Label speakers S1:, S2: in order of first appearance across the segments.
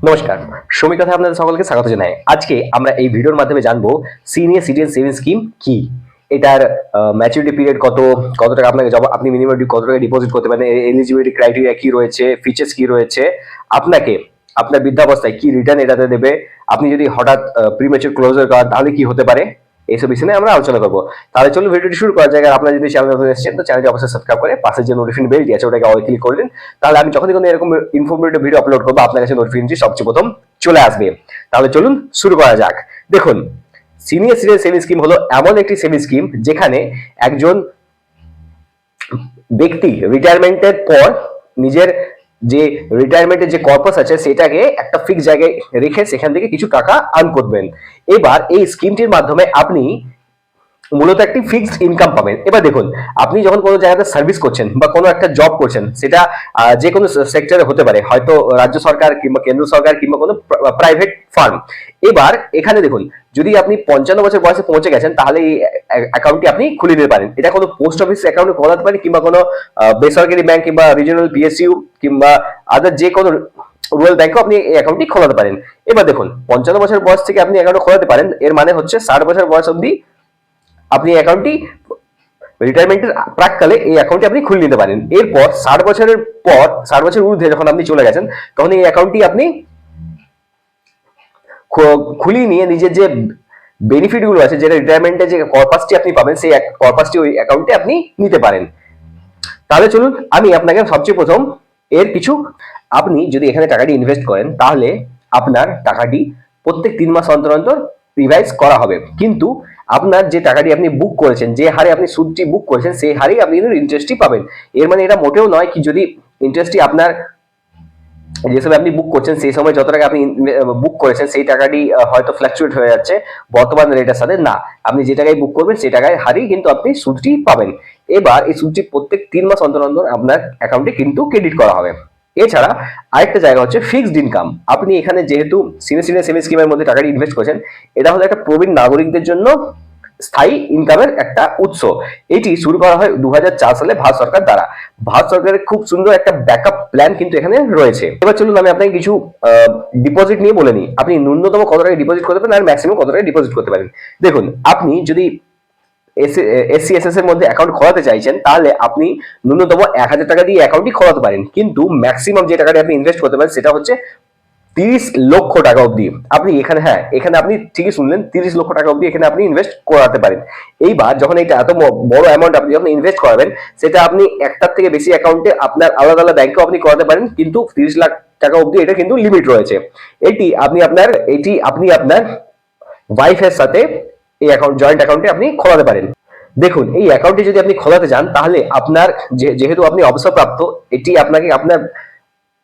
S1: নমস্কার, শ্রমিক কথায় আপনাদের সকলকে স্বাগত জানাই। আজকে আমরা এই ভিডিওর মাধ্যমে জানবো সিনিয়র সিটিজেন সেভিংস স্কিম কি, এটার ম্যাচুরিটি পিরিয়ড কত, কত টাকা আপনাকে জমা, আপনি মিনিমাম কত টাকা ডিপোজিট করতে পারেন, এলিজিবিলিটি ক্রাইটেরিয়া কি রয়েছে, ফিচার্স কি রয়েছে, আপনাকে আপনার বৃদ্ধাবস্থায় কি রিটার্ন এটাতে দেবে, আপনি যদি হঠাৎ প্রিম্যাচুর ক্লোজার করেন তাহলে কি হতে পারে, এইসব বিষয় নিয়ে আমরা আলোচনা করবো। তাহলে চলুন ভিডিওটি শুরু করা যায়। আর আপনারা যদি চ্যানেল নতুন এসেছেন তো চ্যানেলটি অবশ্যই সাবস্ক্রাইব করে পাশে যে নোটিফিকেশন বেলটি আছে ওটাকে অল ক্লিক করে দিন। তাহলে আমি যখনই কোনো এরকম ইনফরমেটিভ ভিডিও আপলোড করবো আপনার কাছে নোটিফিকেশনটি সবচেয়ে প্রথম চলে আসবে। তাহলে চলুন শুরু করা যাক। দেখুন, সিনিয়র সিটিজেন সেভিংস স্কিম হলো এমন একটি সেভিংস স্কিম যেখানে একজন ব্যক্তি রিটায়ারমেন্টের পর নিজের যে রিটায়ারমেন্টের যে কর্পাস আছে সেটাকে একটা ফিক্স জায়গায় রেখে সেখান থেকে কিছু টাকা আর্ন করবেন। এবার এই স্কিমটির মাধ্যমে আপনি মূলত একটি ফিক্সড ইনকাম পাবেন। এবার দেখুন, আপনি যখন কোনো জায়গাতে সার্ভিস করছেন বা কোনো একটা জব করছেন, সেটা যে কোনো সেক্টরে হতে পারে, হয়তো রাজ্য সরকার কিংবা কেন্দ্র সরকার কিংবা কোনো প্রাইভেট ফার্ম। এবার এখানে দেখুন, যদি আপনি 55 বছর বয়সে পৌঁছে গেছেন তাহলে এই অ্যাকাউন্টটি আপনি খুলে নিতে পারেন। এটা কোনো পোস্ট অফিস অ্যাকাউন্টে খোলাতে পারেন কিংবা কোনো বেসরকারি ব্যাংক কিংবা রিজিওনাল পিএসইউ কিংবা আদার যে কোনো রুরাল ব্যাংকেও আপনি এই অ্যাকাউন্টটি খোলাতে পারেন। এবার দেখুন, 55 বছর বয়স থেকে আপনি অ্যাকাউন্ট খোলাতে পারেন, এর মানে হচ্ছে 60 বছর বয়স অবধি আপনি অ্যাকাউন্টটি রিটায়ারমেন্টের প্রাককালে এই অ্যাকাউন্টটি আপনি খুলে নিতে পারেন। এরপর 60 বছরের পর, 60 বছর ঊর্ধ্বে যখন আপনি চলে গেছেন তখন এই অ্যাকাউন্টটি আপনি খুলিয়ে নিয়ে নিজের যে বেনিফিট গুলো আছে, যেটা রিটায়ারমেন্টের যে কর্পাসটি আপনি পাবেন, সেই কর্পাসটি ওই অ্যাকাউন্টে আপনি নিতে পারেন। তাহলে চলুন আমি আপনাকে সবচেয়ে প্রথম এর কিছু, আপনি যদি এখানে টাকাটি ইনভেস্ট করেন তাহলে আপনার টাকাটি প্রত্যেক 3 মাস অন্তর অন্তর রিভাইজ করা হবে। কিন্তু আপনার যে টাকাটি আপনি বুক করেছেন, যে হারে আপনি সুদটি বুক করেছেন সেই হারেই আপনি কিন্তু ইন্টারেস্টটি পাবেন। এর মানে এটা মোটেও নয় কি যদি ইন্টারেস্টটি আপনার যে সময় আপনি বুক করছেন সেই সময় যত টাকা আপনি বুক করেছেন সেই টাকাটি হয়তো ফ্ল্যাকচুয়েট হয়ে যাচ্ছে বর্তমান রেটের সাথে, না, আপনি যে টাকায় বুক করবেন সেই টাকায় হারেই কিন্তু আপনি সুদটি পাবেন। এবার এই সুদটি প্রত্যেক 3 মাস অন্তর অন্তর আপনার অ্যাকাউন্টে কিন্তু ক্রেডিট করা হবে। এছাড়া আরেকটা জায়গা হচ্ছে ফিক্সড ইনকাম। আপনি এখানে যেহেতু সিনিয়র সেভিংস স্কিমের মধ্যে টাকাটি ইনভেস্ট করেছেন, এটা হলো একটা প্রবীণ নাগরিকদের জন্য স্থায়ী ইনকামের একটা উৎস। এটি শুরু করা হয় 2004 সালে ভারত সরকার দ্বারা। ভারত সরকারের খুব সুন্দর একটা ব্যাকআপ প্ল্যান কিন্তু এখানে রয়েছে। এবার চলুন আমি আপনাকে কিছু ডিপোজিট নিয়ে বলে নিই, আপনি ন্যূনতম কত টাকা ডিপোজিট করতে পারেন আর ম্যাক্সিমাম কত টাকা ডিপোজিট করতে পারেন। দেখুন, আপনি যদি এসসিএসএস এর মধ্যে অ্যাকাউন্ট খোলাতে চাইছেন তাহলে আপনি ন্যূনতম 1000 টাকা দিয়ে অ্যাকাউন্টটি খোলাতে পারেন, কিন্তু ম্যাক্সিমাম যে টাকাটা আপনি ইনভেস্ট করতে পারেন সেটা হচ্ছে 30 লক্ষ টাকা অবধি। আপনি এখানে, হ্যাঁ, এখানে আপনি ঠিকই শুনলেন, 30 লক্ষ টাকা অবধি এখানে আপনি ইনভেস্ট করাতে পারেন। এইবার যখন এটা এত বড় অ্যামাউন্ট আপনি যখন ইনভেস্ট করাবেন, সেটা আপনি একটার থেকে বেশি অ্যাকাউন্টে আপনার আলাদা আলাদা ব্যাংকেও আপনি করাতে পারেন, কিন্তু 30 লাখ টাকা অবধি এটা কিন্তু লিমিট রয়েছে। এটি আপনি আপনার ওয়াইফের সাথে এই অ্যাকাউন্ট, জয়েন্ট অ্যাকাউন্টে আপনি খোলাতে পারেন। দেখুন, এই অ্যাকাউন্টে যদি আপনি খোলাতে চান তাহলে আপনার যেহেতু আপনি অবসরপ্রাপ্ত, এটি আপনাকে আপনার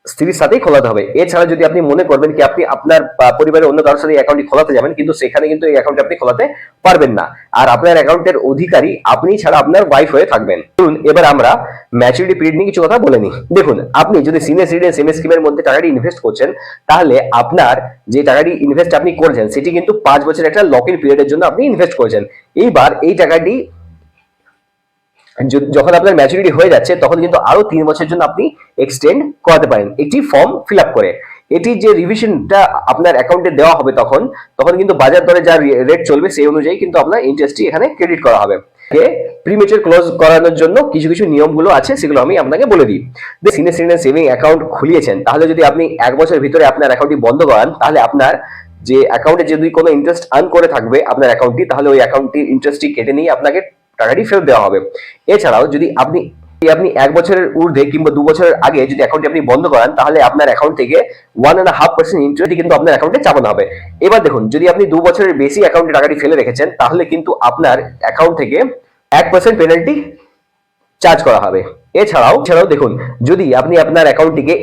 S1: স্ত্রীর সাথেই খোলাতে হবে। এছাড়া যদি আপনি মনে করবেন কি আপনি আপনার পরিবারের অন্য কারোর সাথে অ্যাকাউন্টটি খোলাতে যাবেন, কিন্তু সেখানে কিন্তু এই অ্যাকাউন্টে আপনি খোলাতে পারবেন না, আর আপনার অ্যাকাউন্টের অধিকারী আপনি ছাড়া আপনার ওয়াইফ হয়ে থাকবেন। ধরুন, এবার আমরা ম্যাচুরিটি পিরিয়ড নিয়ে কিছু কথা বলে নিই। দেখুন, আপনি যদি সিনিয়র সিটিজেন সেভিংস স্কিমের মধ্যে টাকাটি ইনভেস্ট করছেন তাহলে আপনার যে টাকাটি ইনভেস্ট আপনি করেছেন সেটি কিন্তু 5 বছরের একটা লক ইন পিরিয়ডের জন্য আপনি ইনভেস্ট করেছেন। এইবার এই টাকাটি যখন আপনার ম্যাচুরিটি হয়ে যাচ্ছে তখন কিন্তু আরো 3 বছরের জন্য আপনি এক্সটেন্ড করাতে পারেন একটি ফর্ম ফিল আপ করে। এটি যে রিভিশনটা আপনার অ্যাকাউন্টে দেওয়া হবে তখন তখন কিন্তু বাজার দরে যা রেট চলবে সেই অনুযায়ী কিন্তু আপনার ইন্টারেস্টটি এখানে ক্রেডিট করা হবে। প্রিমেচার ক্লোজ করানোর জন্য কিছু কিছু নিয়মগুলো আছে, সেগুলো আমি আপনাকে বলে দিই। সিনিয়র সিটিজেন সেভিং অ্যাকাউন্ট খুলিয়েছেন, তাহলে যদি আপনি 1 বছরের ভিতরে আপনার অ্যাকাউন্টটি বন্ধ করান তাহলে আপনার যে অ্যাকাউন্টে যদি কোনো ইন্টারেস্ট আর্ন করে থাকবে আপনার অ্যাকাউন্টটি, তাহলে ওই অ্যাকাউন্টটি ইন্টারেস্টটি কেটে নিয়ে আপনাকে টাকাটি ফেরত দেওয়া হবে। এছাড়াও যদি আপনি 1 বছরের ঊর্ধ্বে কিংবা 2 বছরের আগে যদি অ্যাকাউন্টটি আপনি বন্ধ করান তাহলে আপনার অ্যাকাউন্ট থেকে 1.5% ইন্টারেস্ট কিন্তু আপনার অ্যাকাউন্টে চাপানো হবে। এবার দেখুন, যদি আপনি 2 বছরের বেশি অ্যাকাউন্টে টাকাটি ফেলে রেখেছেন তাহলে কিন্তু আপনার অ্যাকাউন্ট থেকে 1% পেনাল্টি চার্জ করা হবে। এছাড়াও দেখুন, যদি আপনি আপনার অ্যাকাউন্টটিকে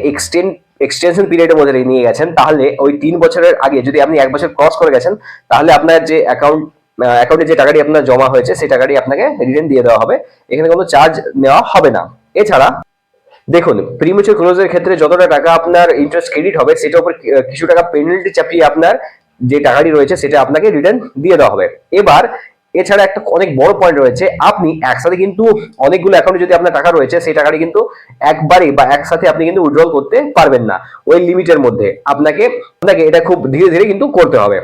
S1: এক্সটেনশন পিরিয়ডের মধ্যে নিয়ে গেছেন তাহলে ওই 3 বছরের আগে যদি আপনি 1 বছর ক্রস করে গেছেন তাহলে আপনার যে অ্যাকাউন্টে যে টাকাটি আপনার জমা হয়েছে সেই টাকাটি আপনাকে রিটার্ন দিয়ে দেওয়া হবে, এখানে কোনো চার্জ নেওয়া হবে না। এছাড়া দেখুন, প্রিমেচুর ক্লোজের ক্ষেত্রে যতটা টাকা আপনার ইন্টারেস্ট ক্রেডিট হবে সেটার উপর কিছু টাকা পেনাল্টি চাপিয়ে আপনার যে টাকাটি রয়েছে সেটা আপনাকে রিটার্ন দিয়ে দেওয়া হবে। এবার এছাড়া একটা অনেক বড় পয়েন্ট রয়েছে, আপনি একসাথে কিন্তু অনেকগুলো অ্যাকাউন্টে যদি আপনার টাকা রয়েছে, সেই টাকাটি কিন্তু একবারে বা একসাথে আপনি কিন্তু উইথড্রল করতে পারবেন না। ওই লিমিটের মধ্যে আপনাকে আপনাকে এটা খুব ধীরে ধীরে কিন্তু করতে হবে।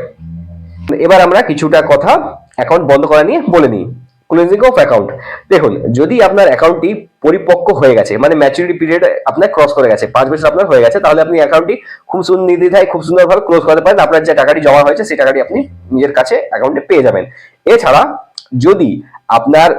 S1: এবার আমরা কিছুটা কথা অ্যাকাউন্ট বন্ধ করা নিয়ে বলে নিই। ক্লোজিং অফ অ্যাকাউন্ট, দেখুন যদি আপনার অ্যাকাউন্টটি পরিপক্ক হয়ে গেছে, মানে ম্যাচুরিটি পিরিয়ড আপনার ক্রস করে গেছে, 5 বছর আপনার হয়ে গেছে, তাহলে আপনি অ্যাকাউন্টটি খুব নির্দ্বিধায় খুব সুন্দরভাবে ক্লোজ করতে পারেন। আপনার যে টাকাটি জমা হয়েছে সেই টাকাটি আপনি নিজের কাছে অ্যাকাউন্টে পেয়ে যাবেন। এছাড়া যদি আপনার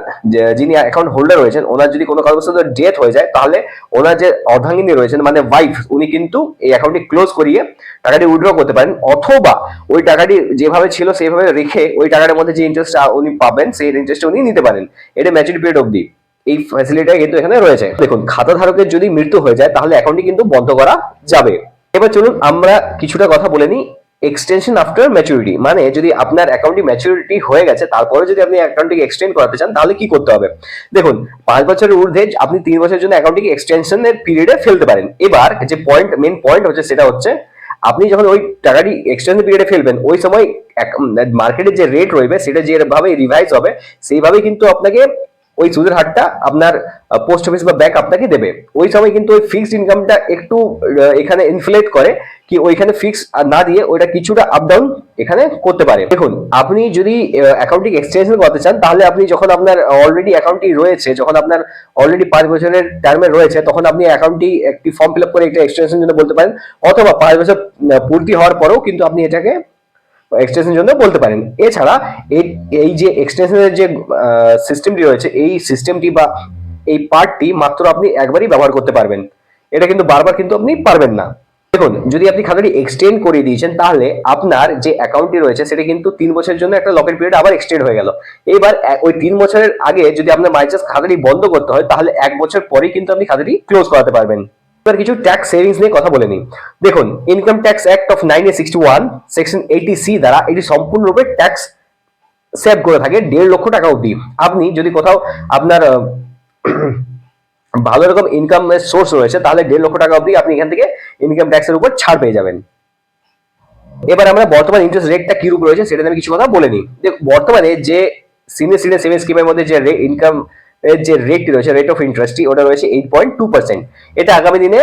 S1: যিনি অ্যাকাউন্ট হোল্ডার রয়েছেন ওনার যদি কোনো কারণবশত ডেথ হয়ে যায়, তাহলে ওনার যে অর্ধাঙ্গিনী রয়েছেন মানে ওয়াইফ, উনি কিন্তু এই অ্যাকাউন্টটি ক্লোজ করিয়ে টাকাটি উইথড্র করতে পারেন, অথবা ওই টাকাটি যেভাবে ছিল সেইভাবে রেখে ওই টাকাটার মধ্যে যে ইন্টারেস্ট উনি পাবেন সেই ইন্টারেস্ট উনি নিতে পারেন। এটা ম্যাচুরিটি পিরিয়ড অবধি এই ফ্যাসিলিটিটা কিন্তু এখানে রয়েছে। দেখুন খাতা ধারকের যদি মৃত্যু হয়ে যায় তাহলে অ্যাকাউন্টটি কিন্তু বন্ধ করা যাবে। এবার চলুন আমরা কিছুটা কথা বলে নিই এক্সটেনশন আফটার ম্যাচুরিটি, মানে যদি আপনার অ্যাকাউন্টটি ম্যাচুরিটি হয়ে গেছে তারপরে যদি আপনি অ্যাকাউন্টটিকে এক্সটেন্ড করাতে চান তাহলে কি করতে হবে। দেখুন 5 বছরের ঊর্ধ্বে আপনি 3 বছরের জন্য অ্যাকাউন্টটিকে এক্সটেনশনের পিরিয়ডে ফেলতে পারেন। এবার যে মেন পয়েন্ট হচ্ছে সেটা হচ্ছে আপনি যখন ওই টাকাটি এক্সটেনশন পিরিয়ডে ফেলবেন ওই সময় মার্কেটের যে রেট রয়েছে সেটা যেভাবে রিভাইজ হবে সেইভাবেই কিন্তু আপনাকে ওই সুদের হারটা আপনার পোস্ট অফিস বা ব্যাংক আপনাকে দেবে। ওই সময় কিন্তু ওই ফিক্সড ইনকামটা একটু এখানে ইনফ্লেট করে কি ওইখানে ফিক্স না দিয়ে ওইটা কিছুটা আপ ডাউন এখানে করতে পারে। দেখুন আপনি যদি অ্যাকাউন্টিং এক্সটেনশন করতে চান তাহলে আপনি যখন আপনার অলরেডি অ্যাকাউন্টটি রয়েছে, যখন আপনার অলরেডি 5 বছরের টার্মে রয়েছে, তখন আপনি অ্যাকাউন্টটি একটি ফর্ম ফিল আপ করে একটা এক্সটেনশন জন্য বলতে পারেন, অথবা 5 বছর পূর্তি হওয়ার পরেও কিন্তু আপনি এটাকে এক্সটেনশনের জন্য বলতে পারেন। এছাড়া এই যে এক্সটেনশনের যে সিস্টেমটি রয়েছে এই সিস্টেমটি বা এই পার্টটি মাত্র আপনি একবারই ব্যবহার করতে পারবেন, এটা কিন্তু বারবার কিন্তু আপনি পারবেন না। দেখুন যদি আপনি খাতাটি এক্সটেন্ড করে দিয়েছেন তাহলে আপনার যে অ্যাকাউন্টটি রয়েছে সেটা কিন্তু 3 বছরের জন্য একটা লকের পিরিয়ড আবার এক্সটেন্ড হয়ে গেল। এবার ওই 3 বছরের আগে যদি আপনার বাই চান্স খাতাটি বন্ধ করতে হয় তাহলে 1 বছর পরেই কিন্তু আপনি খাতাটি ক্লোজ করাতে পারবেন। এবার কিছু ট্যাক্স সেভিংস নিয়ে কথা বলে নিই। দেখুন income tax act of 1961 section 80C দ্বারা এটি সম্পূর্ণরূপে ট্যাক্স সেভ করে থাকে 1.5 লক্ষ টাকা অবধি। আপনি যদি কোথাও আপনার ভালো রকম ইনকাম সোর্স রয়েছে তাহলে 1.5 লক্ষ টাকা অবধি আপনি এখান থেকে ইনকাম ট্যাক্সের উপর ছাড় পেয়ে যাবেন। এবার আমরা বর্তমান ইন্টারেস্ট রেটটা কি রূপ রয়েছে সেটা আমি কিছু কথা বলে নিই। বর্তমানে যে সিনিয়র সিটিজেন সেভিংস স্কিমের মধ্যে যে ইনকাম এর যে রেটটি রয়েছে, রেট অফ ইন্টারেস্টটি ওটা রয়েছে 8.2%। এটা আগামী দিনে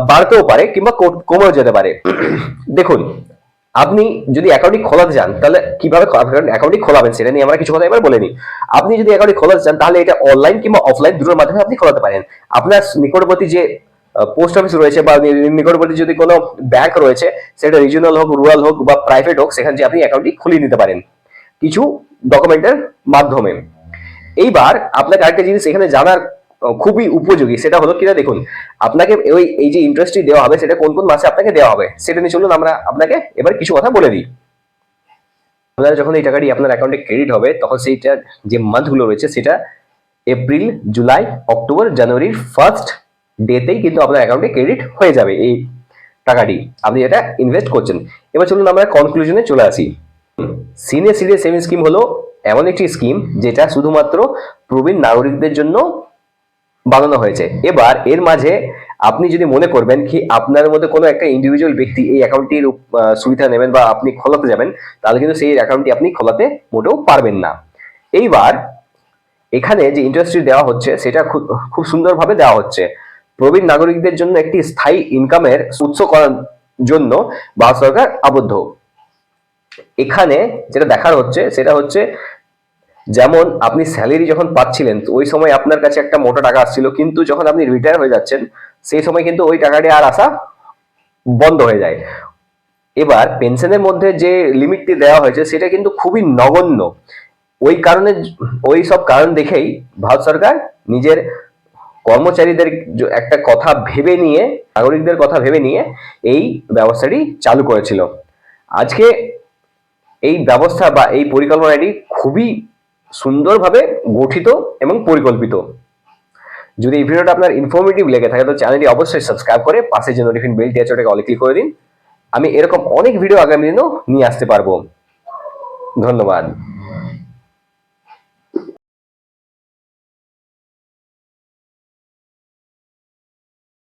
S1: বাড়তেও পারে কিংবা কমেও যেতে পারে। দেখুন আপনি যদি অ্যাকাউন্টটি খোলাতে চান তাহলে কিভাবে অ্যাকাউন্টটি খোলাবেন সেটা নিয়ে আমরা কিছু কথা এবার বলে নিই। আপনি যদি অ্যাকাউন্টটি খোলাতে চান তাহলে এটা অনলাইন কিংবা অফলাইন দুটোর মাধ্যমে আপনি খোলাতে পারেন। আপনার নিকটবর্তী যে পোস্ট অফিস রয়েছে বা নিকটবর্তী যদি কোনো ব্যাংক রয়েছে, সেটা রিজিওনাল হোক, রুরাল হোক বা প্রাইভেট হোক, সেখানে যে আপনি অ্যাকাউন্টটি খুলিয়ে নিতে পারেন কিছু ডকুমেন্টের মাধ্যমে। এইবার আপনাকে আরেকটা জিনিস এখানে জানার খুবই উপযোগী সেটা হলো কিনা, দেখুন আপনাকে এই যে ইন্টারেস্টটি দেওয়া হবে সেটা কোন কোন মাসে আপনাকে দেওয়া হবে সেটা নিয়ে চলুন আমরা আপনাকে এবার কিছু কথা বলে দিই। আপনারা যখন এই টাকাটি আপনার অ্যাকাউন্টে ক্রেডিট হবে তখন সেইটার যে মান্থগুলো রয়েছে সেটা এপ্রিল, জুলাই, অক্টোবর, জানুয়ারির ফার্স্ট ডেতেই কিন্তু আপনার অ্যাকাউন্টে ক্রেডিট হয়ে যাবে এই টাকাটি আপনি এটা ইনভেস্ট করছেন। এবার চলুন আমরা কনক্লুশনে চলে আসি। সিনিয়র সিটিজেন সেভিংস স্কিম হলো এমন একটি স্কিম যেটা শুধুমাত্র প্রবীণ নাগরিকদের জন্য বানানো হয়েছে। এবার এর মাঝে আপনি যদি মনে করবেন কি আপনার মধ্যে কোনো একটা ইন্ডিভিজুয়াল ব্যক্তি এই অ্যাকাউন্টটির সুবিধা নেবেন বা আপনি খোলাতে যাবেন, তাহলে কিন্তু সেই অ্যাকাউন্টটি আপনি খোলাতে মোটেও পারবেন না। এইবার এখানে যে ইন্টারেস্টটি দেওয়া হচ্ছে সেটা খুব সুন্দরভাবে দেওয়া হচ্ছে। প্রবীণ নাগরিকদের জন্য একটি স্থায়ী ইনকামের উৎস করার জন্য ভারত সরকার আবদ্ধ। এখানে যেটা দেখার হচ্ছে সেটা হচ্ছে যেমন আপনি স্যালারি যখন পাচ্ছিলেন ওই সময় আপনার কাছে একটা মোটা টাকা আসছিল, কিন্তু যখন আপনি রিটায়ার হয়ে যাচ্ছেন সেই সময় কিন্তু ওই টাকাটি আর আসা বন্ধ হয়ে যায়। এবার পেনশনের মধ্যে যে লিমিটটি দেওয়া হয়েছে সেটা কিন্তু খুবই নগণ্য। ওই কারণে ওই সব কারণ দেখেই ভারত সরকার নিজের কর্মচারীদের একটা কথা ভেবে নিয়ে, নাগরিকদের কথা ভেবে নিয়ে এই ব্যবস্থাটি চালু করেছিল। আজকে এই ব্যবস্থা বা এই পরিকল্পনাটি খুবই সুন্দরভাবে গঠিত এবং পরিকল্পিত। যদি এই ভিডিওটা আপনার ইনফরমেটিভ লেগে থাকে তো চ্যানেলটি অবশ্যই সাবস্ক্রাইব করে পাশে যে নোটিফিকেশন বেলটি আছে ওটাকে অল ক্লিক করে দিন। আমি এরকম অনেক ভিডিও আগামী দিনেও নিয়ে আসতে পারবো। ধন্যবাদ।